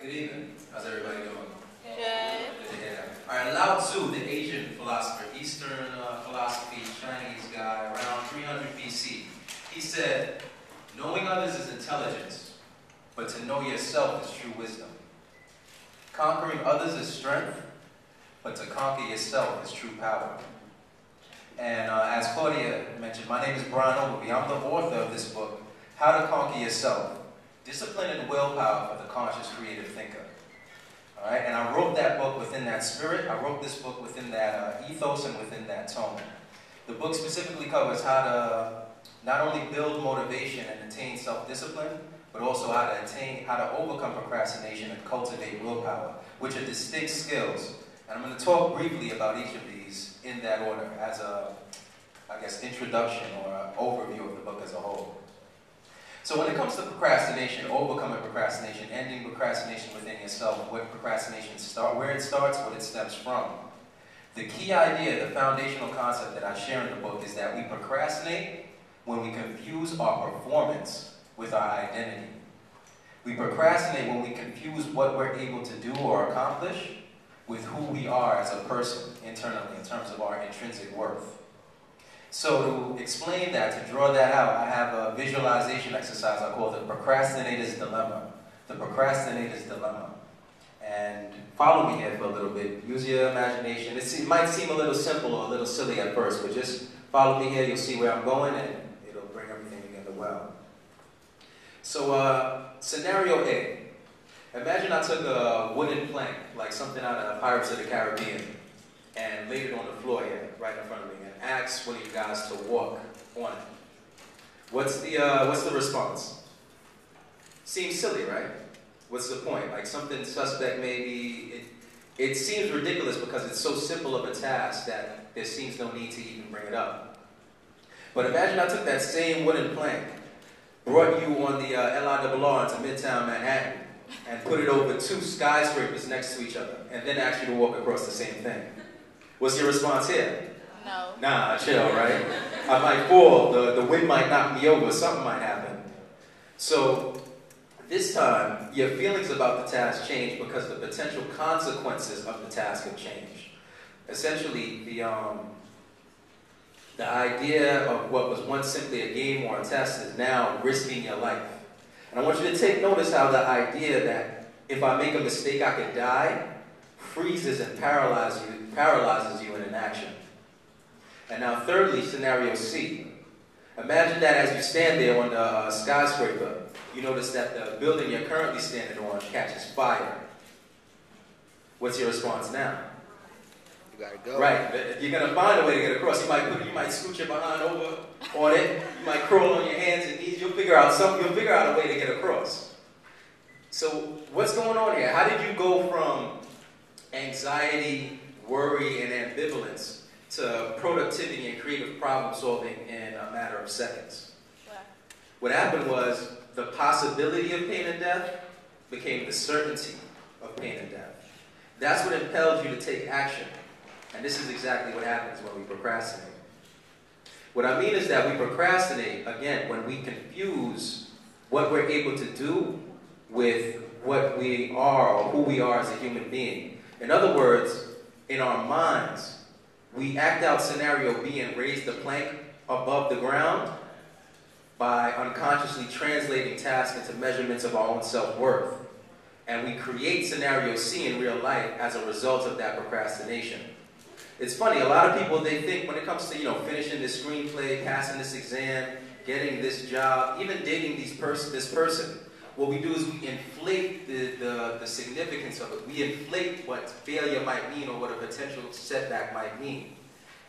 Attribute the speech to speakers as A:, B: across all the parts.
A: Good evening. How's everybody doing?
B: Good.
A: Good to hear that. All right, Lao Tzu, the Asian philosopher, Eastern philosophy, Chinese guy, around 300 BC, he said, knowing others is intelligence, but to know yourself is true wisdom. Conquering others is strength, but to conquer yourself is true power. And as Claudia mentioned, my name is Brian Ogilvy. I'm the author of this book, How to Conquer Yourself, Discipline and Willpower for the Conscious Creative Thinker. All right, and I wrote that book within that spirit. I wrote this book within that ethos and within that tone. The book specifically covers how to not only build motivation and attain self-discipline, but also how to overcome procrastination and cultivate willpower, which are distinct skills. And I'm going to talk briefly about each of these in that order as a, I guess, introduction or an overview of the book as a whole. So when it comes to procrastination, overcoming procrastination, ending procrastination within yourself, where it starts, what it stems from. The key idea, the foundational concept that I share in the book is that we procrastinate when we confuse our performance with our identity. We procrastinate when we confuse what we're able to do or accomplish with who we are as a person internally in terms of our intrinsic worth. So to explain that, to draw that out, I have a visualization exercise I call the Procrastinator's Dilemma. The Procrastinator's Dilemma. And follow me here for a little bit. Use your imagination. It might seem a little simple or a little silly at first, but just follow me here. You'll see where I'm going, and it'll bring everything together well. So scenario A. Imagine I took a wooden plank, like something out of Pirates of the Caribbean, and laid it on the floor here, right in front of me, and asked one of you guys to walk on it. What's the response? Seems silly, right? What's the point? Like something suspect maybe. It seems ridiculous because it's so simple of a task that there seems no need to even bring it up. But imagine I took that same wooden plank, brought you on the LIRR into Midtown Manhattan, and put it over two skyscrapers next to each other, and then asked you to walk across the same thing. What's your response here?
B: No.
A: Nah, chill, right? I might fall, the wind might knock me over, something might happen. So, this time, your feelings about the task change because the potential consequences of the task have changed. Essentially, the idea of what was once simply a game or a test is now risking your life. And I want you to take notice how the idea that if I make a mistake I could die freezes and paralyzes you in inaction. And now thirdly, scenario C. Imagine that as you stand there on the skyscraper, you notice that the building you're currently standing on catches fire. What's your response now?
C: You gotta go.
A: Right, you're gonna find a way to get across. You might scoot your behind over on it. You might crawl on your hands and knees. You'll figure out a way to get across. So what's going on here? How did you go from anxiety, worry, and ambivalence to productivity and creative problem solving in a matter of seconds? What happened was the possibility of pain and death became the certainty of pain and death. That's what impelled you to take action. And this is exactly what happens when we procrastinate. What I mean is that we procrastinate, again, when we confuse what we're able to do with what we are or who we are as a human being. In other words, in our minds, we act out scenario B and raise the plank above the ground by unconsciously translating tasks into measurements of our own self-worth. And we create scenario C in real life as a result of that procrastination. It's funny, a lot of people, they think when it comes to, finishing this screenplay, passing this exam, getting this job, even dating this person, what we do is we inflate the significance of it. We inflate what failure might mean or what a potential setback might mean.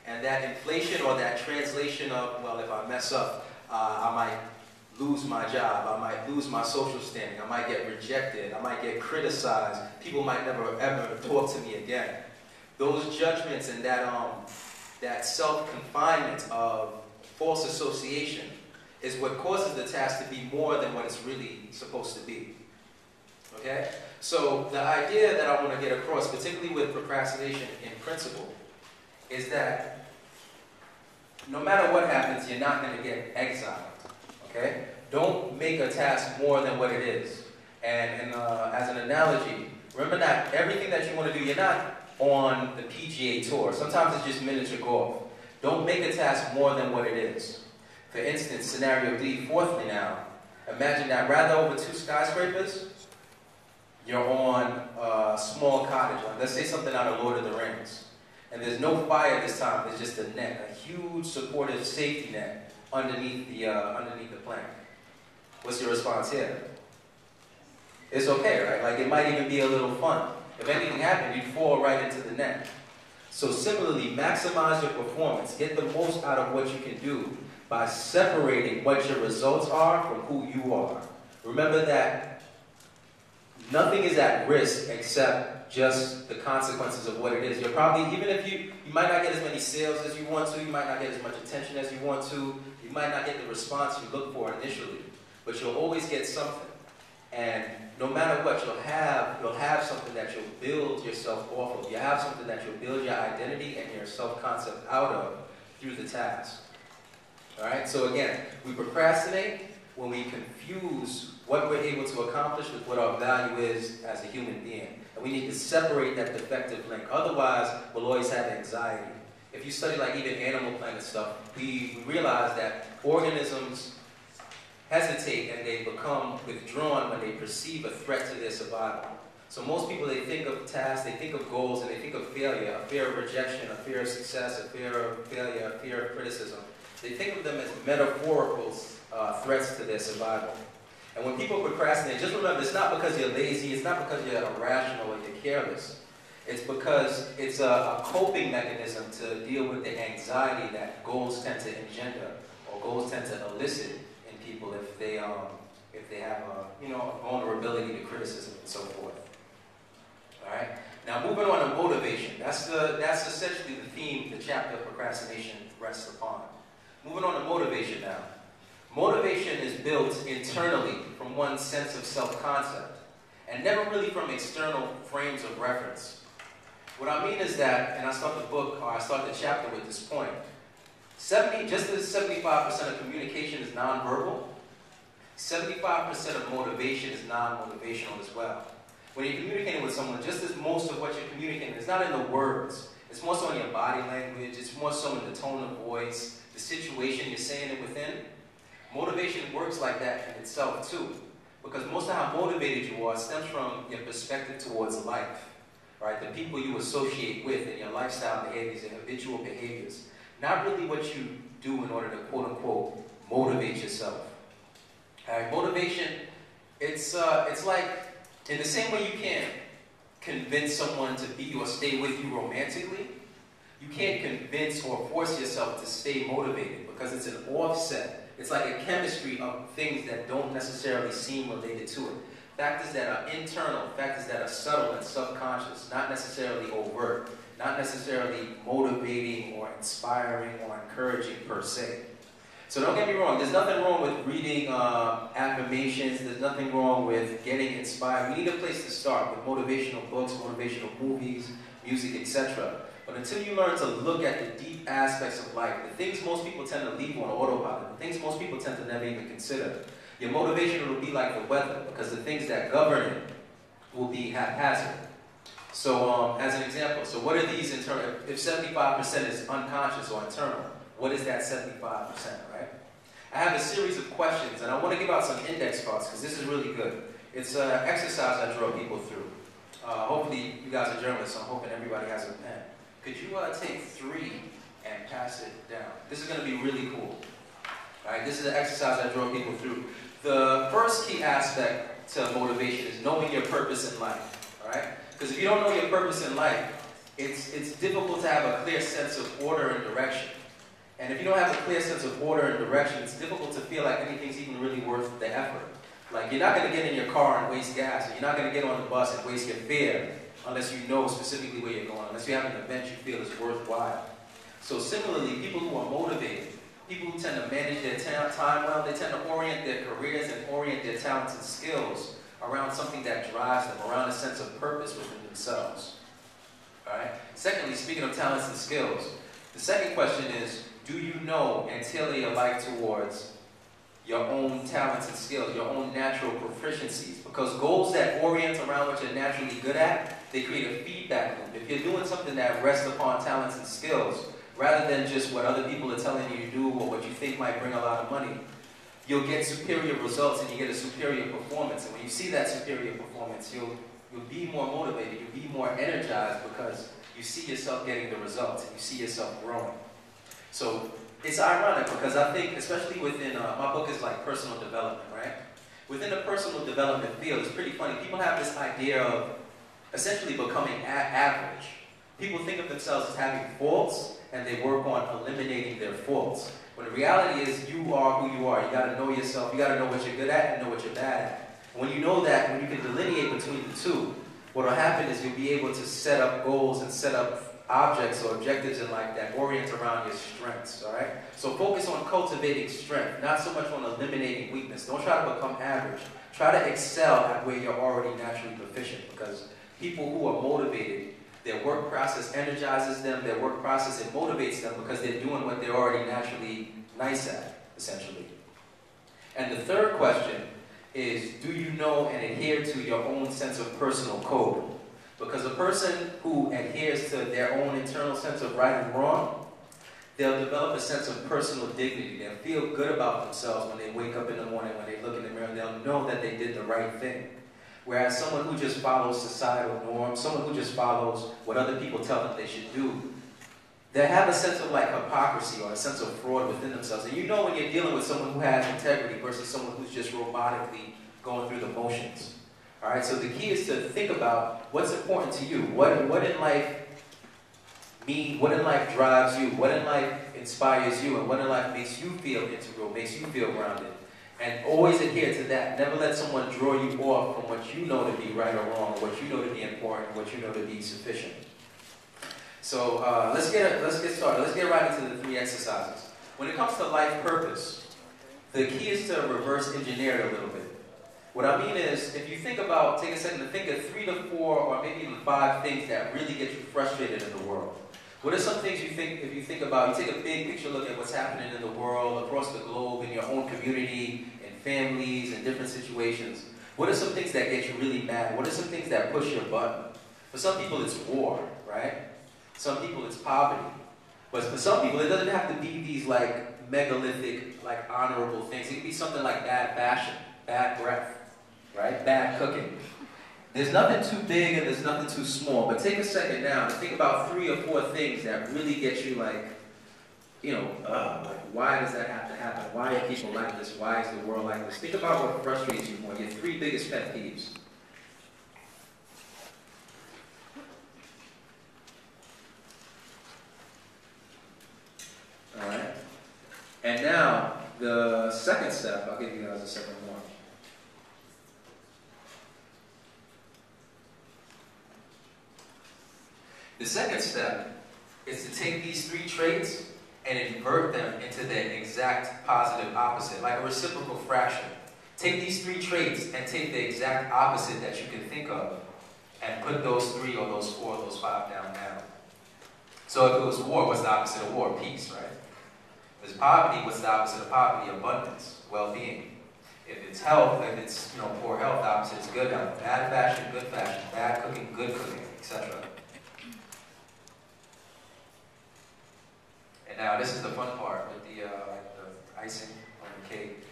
A: And that inflation or that translation of, well, if I mess up, I might lose my job, I might lose my social standing, I might get rejected, I might get criticized, people might never ever talk to me again. Those judgments and that self-confinement of false association is what causes the task to be more than what it's really supposed to be. Okay? So the idea that I want to get across, particularly with procrastination in principle, is that no matter what happens, you're not going to get exiled. Okay? Don't make a task more than what it is. And as an analogy, remember that everything that you want to do, you're not on the PGA Tour. Sometimes it's just miniature golf. Don't make a task more than what it is. For instance, scenario D, fourthly now, imagine that rather over 2 skyscrapers, you're on a small cottage. Like let's say something out of Lord of the Rings. And there's no fire this time, there's just a net, a huge supportive safety net underneath the plank. What's your response here? It's okay, right? Like it might even be a little fun. If anything happened, you'd fall right into the net. So similarly, maximize your performance. Get the most out of what you can do by separating what your results are from who you are. Remember that nothing is at risk except just the consequences of what it is. You're probably, even if you might not get as many sales as you want to, you might not get as much attention as you want to, you might not get the response you look for initially, but you'll always get something. And no matter what, you'll have something that you'll build yourself off of. You have something that you'll build your identity and your self-concept out of through the task. All right? So again, we procrastinate when we confuse what we're able to accomplish with what our value is as a human being. And we need to separate that defective link. Otherwise, we'll always have anxiety. If you study like even Animal Planet stuff, we realize that organisms hesitate and they become withdrawn when they perceive a threat to their survival. So most people, they think of tasks, they think of goals, and they think of failure, a fear of rejection, a fear of success, a fear of failure, a fear of criticism. They think of them as metaphorical threats to their survival. And when people procrastinate, just remember, it's not because you're lazy, it's not because you're irrational or you're careless. It's because it's a coping mechanism to deal with the anxiety that goals tend to engender, or goals tend to elicit people if they have a vulnerability to criticism and so forth. All right. Now moving on to motivation. That's essentially the theme the chapter of procrastination rests upon. Moving on to motivation now. Motivation is built internally from one's sense of self-concept and never really from external frames of reference. What I mean is that, and I start the chapter with this point. Just as 75% of communication is nonverbal, 75% of motivation is non-motivational as well. When you're communicating with someone, just as most of what you're communicating is not in the words, it's more so in your body language, it's more so in the tone of voice, the situation you're saying it within. Motivation works like that in itself too, because most of how motivated you are stems from your perspective towards life, right? The people you associate with and your lifestyle behaviors and habitual behaviors. Not really what you do in order to quote-unquote motivate yourself. All right, motivation, it's like, in the same way you can't convince someone to be or stay with you romantically, you can't convince or force yourself to stay motivated because it's an offset. It's like a chemistry of things that don't necessarily seem related to it. Factors that are internal, factors that are subtle and subconscious, not necessarily overt. Not necessarily motivating or inspiring or encouraging per se. So don't get me wrong, there's nothing wrong with reading affirmations, there's nothing wrong with getting inspired. We need a place to start with motivational books, motivational movies, music, etc. But until you learn to look at the deep aspects of life, the things most people tend to leave on autopilot, the things most people tend to never even consider, your motivation will be like the weather, because the things that govern it will be haphazard. So, as an example, so what are these internal? If 75% is unconscious or internal, what is that 75%, right? I have a series of questions, and I want to give out some index cards because this is really good. It's an exercise I draw people through. Hopefully, you guys are journalists, so I'm hoping everybody has a pen. Could you take 3 and pass it down? This is going to be really cool. All right, this is an exercise I draw people through. The first key aspect to motivation is knowing your purpose in life. All right. Because if you don't know your purpose in life, it's difficult to have a clear sense of order and direction. And if you don't have a clear sense of order and direction, it's difficult to feel like anything's even really worth the effort. Like, you're not going to get in your car and waste gas, and you're not going to get on the bus and waste your fare unless you know specifically where you're going, unless you have an event you feel is worthwhile. So similarly, people who are motivated, people who tend to manage their time well, they tend to orient their careers and orient their talents and skills around something that drives them, around a sense of purpose within themselves. All right? Secondly, speaking of talents and skills, the second question is, do you know and tailor your life towards your own talents and skills, your own natural proficiencies. Because goals that orient around what you're naturally good at, they create a feedback loop. If you're doing something that rests upon talents and skills, rather than just what other people are telling you to do or what you think might bring a lot of money, you'll get superior results and you get a superior performance. And when you see that superior performance, you'll be more motivated, you'll be more energized because you see yourself getting the results and you see yourself growing. So it's ironic because I think, especially within, my book is like personal development, right? Within the personal development field, it's pretty funny. People have this idea of essentially becoming average. People think of themselves as having faults and they work on eliminating their faults. When the reality is you are who you are. You gotta know yourself, you gotta know what you're good at and know what you're bad at. And when you know that, when you can delineate between the two, what'll happen is you'll be able to set up goals and set up objects or objectives in life that orient around your strengths, all right? So focus on cultivating strength, not so much on eliminating weakness. Don't try to become average. Try to excel at where you're already naturally proficient, because people who are motivated, their work process energizes them, their work process, it motivates them because they're doing what they're already naturally nice at, essentially. And the third question is, do you know and adhere to your own sense of personal code? Because a person who adheres to their own internal sense of right and wrong, they'll develop a sense of personal dignity. They'll feel good about themselves when they wake up in the morning, when they look in the mirror, they'll know that they did the right thing. Whereas someone who just follows societal norms, someone who just follows what other people tell them they should do, they have a sense of like hypocrisy or a sense of fraud within themselves. And you know when you're dealing with someone who has integrity versus someone who's just robotically going through the motions. All right, so the key is to think about what's important to you. What in life drives you? What in life inspires you? And what in life makes you feel integral, makes you feel grounded? And always adhere to that. Never let someone draw you off from what you know to be right or wrong, or what you know to be important, what you know to be sufficient. So let's get started. Let's get right into the 3 exercises. When it comes to life purpose, the key is to reverse engineer it a little bit. What I mean is, if you think about, take a second to think of 3 to 4 or maybe even 5 things that really get you frustrated in the world. What are some things you think, if you think about, you take a big picture look at what's happening in the world, across the globe, in your own community, in families, in different situations. What are some things that get you really mad? What are some things that push your button? For some people it's war, right? Some people it's poverty. But for some people it doesn't have to be these like megalithic, like honorable things. It can be something like bad fashion, bad breath, right? Bad cooking. There's nothing too big and there's nothing too small, but take a second now to think about 3 or 4 things that really get you like, you know, like why does that have to happen? Why are people like this? Why is the world like this? Think about what frustrates you more, your 3 biggest pet peeves. All right? And now, the second step, I'll give you guys a second more. The second step is to take these 3 traits and invert them into their exact positive opposite, like a reciprocal fraction. Take these 3 traits and take the exact opposite that you can think of and put those 3 or those 4 or those 5 down now. So if it was war, what's the opposite of war? Peace, right? If it's poverty, what's the opposite of poverty? Abundance, well-being. If it's health, if it's poor health, the opposite is good health. Bad fashion, good fashion. Bad cooking, good cooking, etc. And now this is the fun part with the icing on the cake.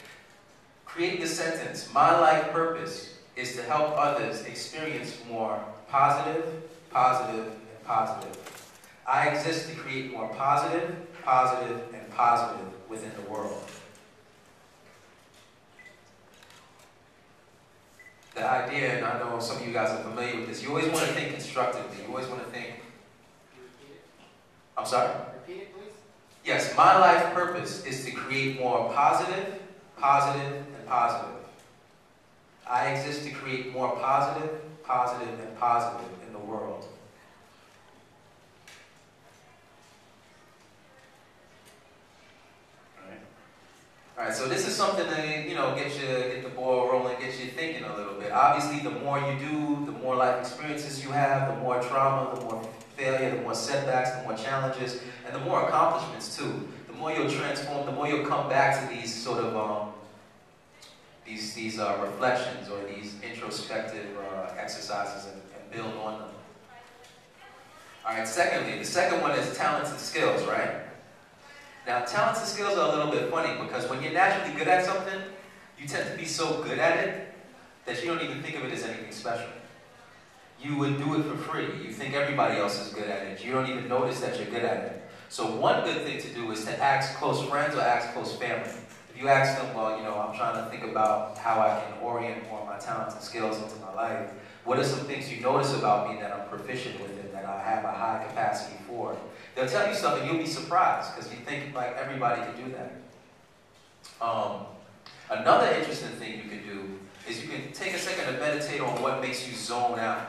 A: Create the sentence, my life purpose is to help others experience more positive, positive, and positive. I exist to create more positive, positive, and positive within the world. The idea, and I know some of you guys are familiar with this, you always want to think constructively. You always want to think... I'm sorry?
C: Repeat it, please.
A: Yes, my life purpose is to create more positive, positive, and positive. I exist to create more positive, positive, and positive in the world. Alright, so this is something to, get the ball rolling, get you thinking a little bit. Obviously, the more you do, the more life experiences you have, the more trauma, the more failure, the more setbacks, the more challenges, and the more accomplishments too. The more you'll transform, the more you'll come back to these sort of these reflections or these introspective exercises and build on them. All right, secondly, the second one is talents and skills, right? Now, talents and skills are a little bit funny because when you're naturally good at something, you tend to be so good at it that you don't even think of it as anything special. You would do it for free. You think everybody else is good at it. You don't even notice that you're good at it. So one good thing to do is to ask close friends or ask close family. If you ask them, well, I'm trying to think about how I can orient more of my talents and skills into my life. What are some things you notice about me that I'm proficient with and that I have a high capacity for? They'll tell you something, you'll be surprised because you think like everybody can do that. Another interesting thing you can do is you can take a second to meditate on what makes you zone out.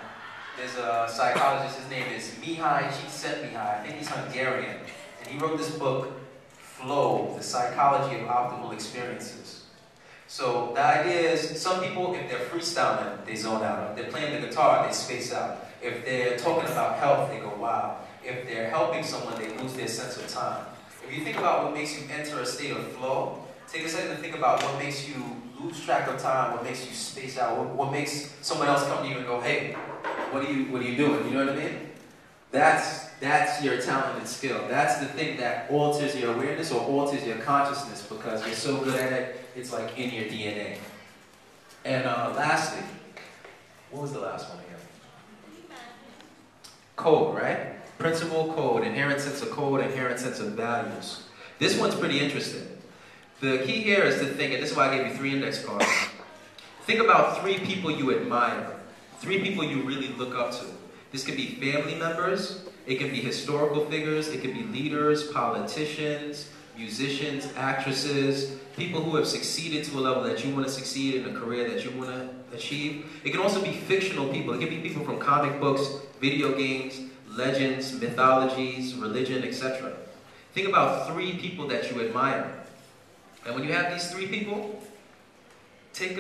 A: There's a psychologist, his name is Mihai Csikszentmihalyi, I think he's Hungarian, and he wrote this book, Flow, The Psychology of Optimal Experiences. So the idea is, some people, if they're freestyling, they zone out. If they're playing the guitar, they space out. If they're talking about health, they go wild. If they're helping someone, they lose their sense of time. If you think about what makes you enter a state of flow, take a second to think about what makes you lose track of time, what makes you space out, what makes someone else come to you and go, hey, what are you doing? You know what I mean? That's your talent and skill. That's the thing that alters your awareness or alters your consciousness because you're so good at it, it's like in your DNA. And lastly, what was the last one again? Code, right? Principle, code, inherent sense of code, inherent sense of values. This one's pretty interesting. The key here is to think, and this is why I gave you 3 index cards. Think about 3 people you admire, 3 people you really look up to. This could be family members, it can be historical figures, it could be leaders, politicians, musicians, actresses, people who have succeeded to a level that you want to succeed in a career that you want to achieve. It can also be fictional people. It can be people from comic books, video games, legends, mythologies, religion, etc. Think about 3 people that you admire. And when you have these 3 people, take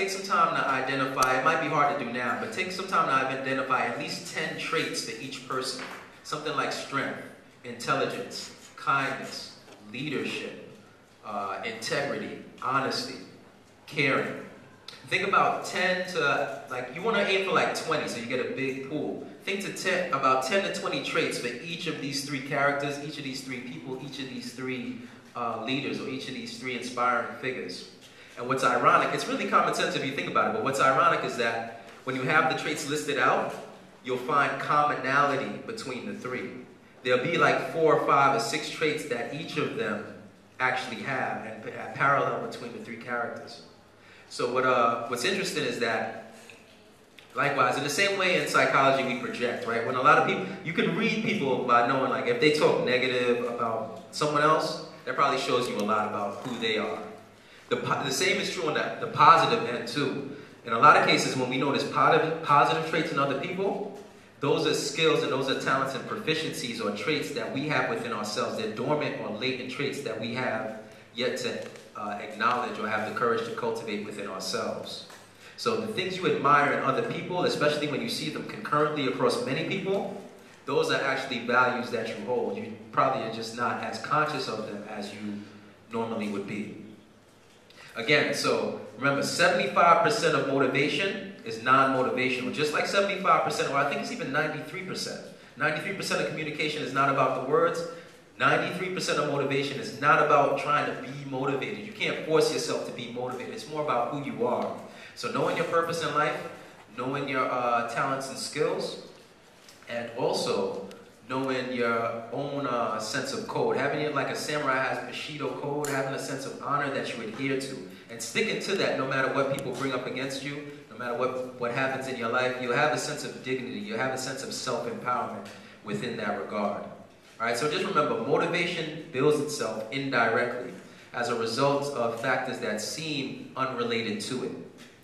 A: some time to identify, it might be hard to do now, but take some time to identify at least 10 traits for each person. Something like strength, intelligence, kindness, leadership, integrity, honesty, caring. Think about 10 to, you want to aim for 20, so you get a big pool. Think about 10 to 20 traits for each of these 3 characters, each of these 3 people, each of these 3 leaders, or each of these 3 inspiring figures. And what's ironic, it's really common sense if you think about it, but what's ironic is that when you have the traits listed out, you'll find commonality between the 3. There'll be 4 or 5 or 6 traits that each of them actually have, and parallel between the 3 characters. So what's interesting is that, likewise, in the same way in psychology we project, right? When a lot of people, you can read people by knowing, if they talk negative about someone else, that probably shows you a lot about who they are. The same is true on the positive end too. In a lot of cases, when we notice positive traits in other people, those are skills and those are talents and proficiencies or traits that we have within ourselves. They're dormant or latent traits that we have yet to acknowledge or have the courage to cultivate within ourselves. So the things you admire in other people, especially when you see them concurrently across many people, those are actually values that you hold. You probably are just not as conscious of them as you normally would be. Again, so remember, 75% of motivation is non-motivational. Just like 75%, or I think it's even 93%. 93% of communication is not about the words. 93% of motivation is not about trying to be motivated. You can't force yourself to be motivated. It's more about who you are. So knowing your purpose in life, knowing your talents and skills, and also knowing your own sense of code, having it like a samurai has Bushido code, having a sense of honor that you adhere to, and sticking to that no matter what people bring up against you, no matter what happens in your life, you'll have a sense of dignity, you'll have a sense of self-empowerment within that regard. All right, so just remember, motivation builds itself indirectly as a result of factors that seem unrelated to it.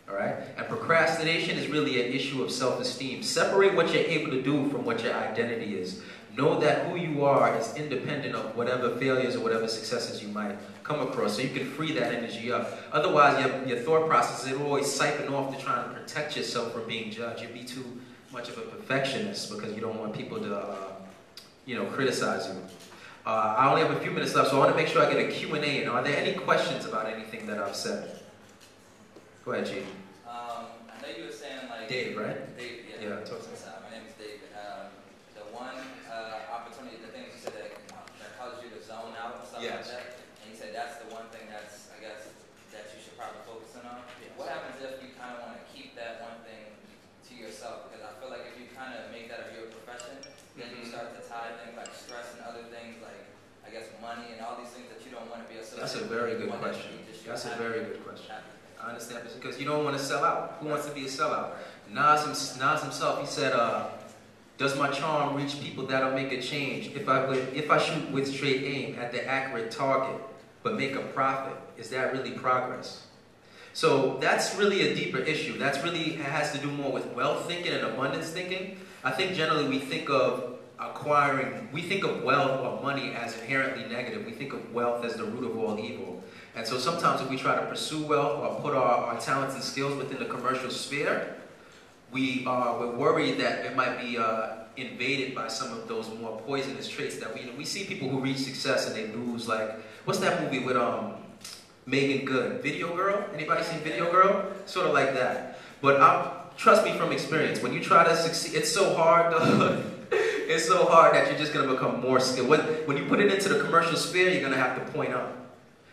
A: All right? And procrastination is really an issue of self-esteem. Separate what you're able to do from what your identity is. Know that who you are is independent of whatever failures or whatever successes you might come across, so you can free that energy up. Otherwise, your thought process will always siphon off to try and protect yourself from being judged. You'll be too much of a perfectionist because you don't want people to, criticize you. I only have a few minutes left, so I want to make sure I get a Q&A. And are there any questions about anything that I've said? Go ahead, Chief.
B: I know you were saying like
A: Dave, right?
B: Dave, yeah.
A: Yeah, talk to me.
B: My name is Dave. The one opportunity, the things you said that causes you to zone out and stuff like
A: Yes.
B: that, and you said that's the one thing that's, I guess, that you should probably focus on.
A: Yes.
B: What happens if you kind of want to keep that one thing to yourself? Because I feel like if you kind of make that your profession, then you start to tie things like stress and other things like, I guess, money and all these things that you don't want to be associated with.
A: That's a very good question. That's a very good question. I understand this because you don't want to sell out. Who wants to be a sellout? Nas himself, he said, does my charm reach people that'll make a change? If I shoot with straight aim at the accurate target, but make a profit, is that really progress? So that's really a deeper issue. That's really has to do more with wealth thinking and abundance thinking. I think generally we think of wealth or money as inherently negative. We think of wealth as the root of all evil. And so sometimes if we try to pursue wealth or put our talents and skills within the commercial sphere, we're worried that it might be invaded by some of those more poisonous traits that we see people who reach success and they lose. Like, what's that movie with Megan Good? Video Girl? Anybody seen Video Girl? Sort of like that. But trust me from experience, when you try to succeed, it's so hard, though. It's so hard that you're just going to become more skilled. When you put it into the commercial sphere, you're going to have to point up.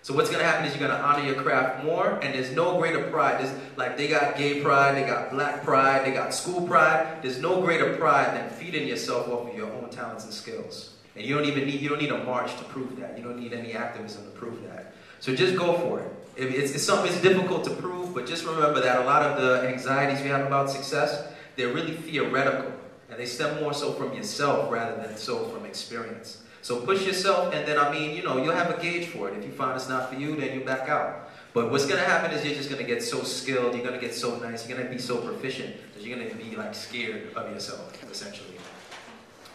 A: So what's going to happen is you're going to honor your craft more, and there's no greater pride. Like they got gay pride, they got black pride, they got school pride. There's no greater pride than feeding yourself off of your own talents and skills. And you don't need a march to prove that. You don't need any activism to prove that. So just go for it. It's something that's difficult to prove, but just remember that a lot of the anxieties you have about success, they're really theoretical. And they stem more so from yourself rather than so from experience. So push yourself, and then, you'll have a gauge for it. If you find it's not for you, then you back out. But what's going to happen is you're just going to get so skilled, you're going to get so nice, you're going to be so proficient that you're going to be, like, scared of yourself, essentially.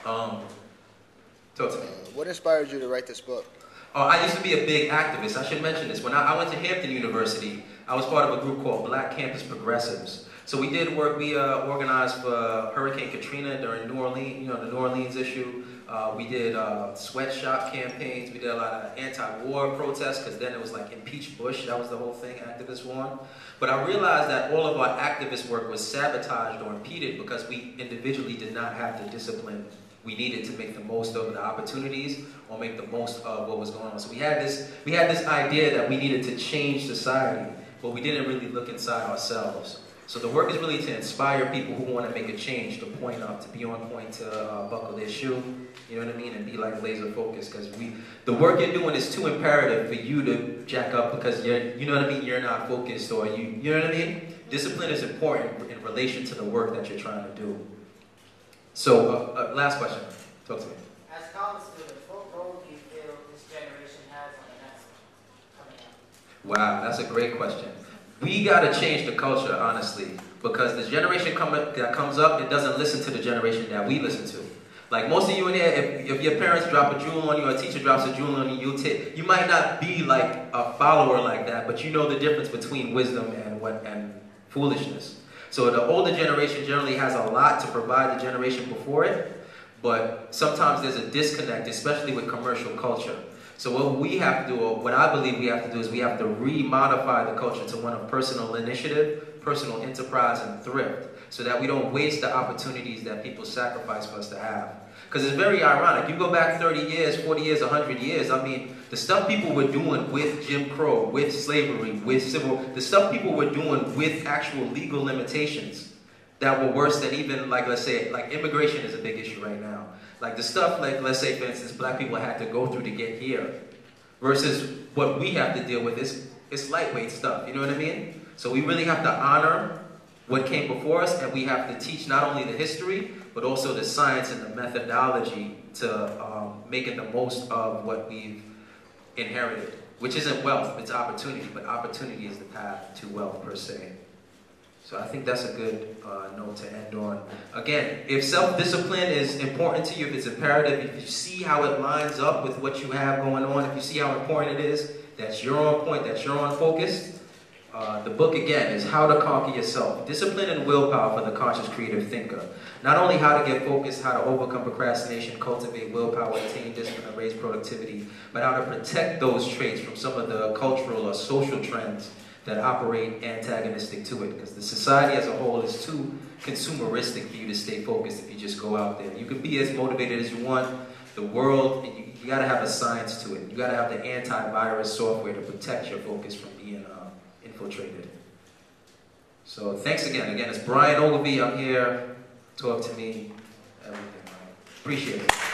A: Talk to me.
C: What inspired you to write this book?
A: I used to be a big activist. I should mention this. When I went to Hampton University, I was part of a group called Black Campus Progressives. So we did work, we organized for Hurricane Katrina during New Orleans, the New Orleans issue. We did sweatshop campaigns. We did a lot of anti-war protests because then it was like impeach Bush. That was the whole thing activists won. But I realized that all of our activist work was sabotaged or impeded because we individually did not have the discipline we needed to make the most of the opportunities or make the most of what was going on. So we had this idea that we needed to change society, but we didn't really look inside ourselves. So the work is really to inspire people who want to make a change, to point up, to be on point, to buckle their shoe, you know what I mean, and be like laser focused. Because the work you're doing is too imperative for you to jack up because you know what I mean, you're not focused or you know what I mean. Discipline is important in relation to the work that you're trying to do. So last question, talk to me.
D: As college students, what role do you feel this generation has on the next coming up?
A: Wow, that's a great question. We got to change the culture, honestly, because the generation that comes up, it doesn't listen to the generation that we listen to. Like most of you in here, if your parents drop a jewel on you, or a teacher drops a jewel on you, you might not be like a follower like that, but you know the difference between wisdom and foolishness. So the older generation generally has a lot to provide the generation before it, but sometimes there's a disconnect, especially with commercial culture. So what we have to do, or what I believe we have to do, is we have to re-modify the culture to one of personal initiative, personal enterprise, and thrift, so that we don't waste the opportunities that people sacrifice for us to have. Because it's very ironic. You go back 30 years, 40 years, 100 years, I mean, the stuff people were doing with Jim Crow, with slavery, with the stuff people were doing with actual legal limitations that were worse than even, like, let's say, like immigration is a big issue right now. Like the stuff, like, let's say, for instance, black people had to go through to get here, versus what we have to deal with it's lightweight stuff, you know what I mean? So we really have to honor what came before us, and we have to teach not only the history, but also the science and the methodology to making the most of what we've inherited, which isn't wealth, it's opportunity, but opportunity is the path to wealth per se. So I think that's a good note to end on. Again, if self-discipline is important to you, if it's imperative, if you see how it lines up with what you have going on, if you see how important it is, that you're on point, that you're on focus, the book, again, is How to Conquer Yourself. Discipline and willpower for the conscious creative thinker. Not only how to get focused, how to overcome procrastination, cultivate willpower, attain discipline, and raise productivity, but how to protect those traits from some of the cultural or social trends that operate antagonistic to it, because the society as a whole is too consumeristic for you to stay focused if you just go out there. You can be as motivated as you want. The world, you got to have a science to it. You got to have the antivirus software to protect your focus from being infiltrated. So thanks again. Again, it's Brian Ogilvy. I'm here. Talk to me. Everything. Appreciate it.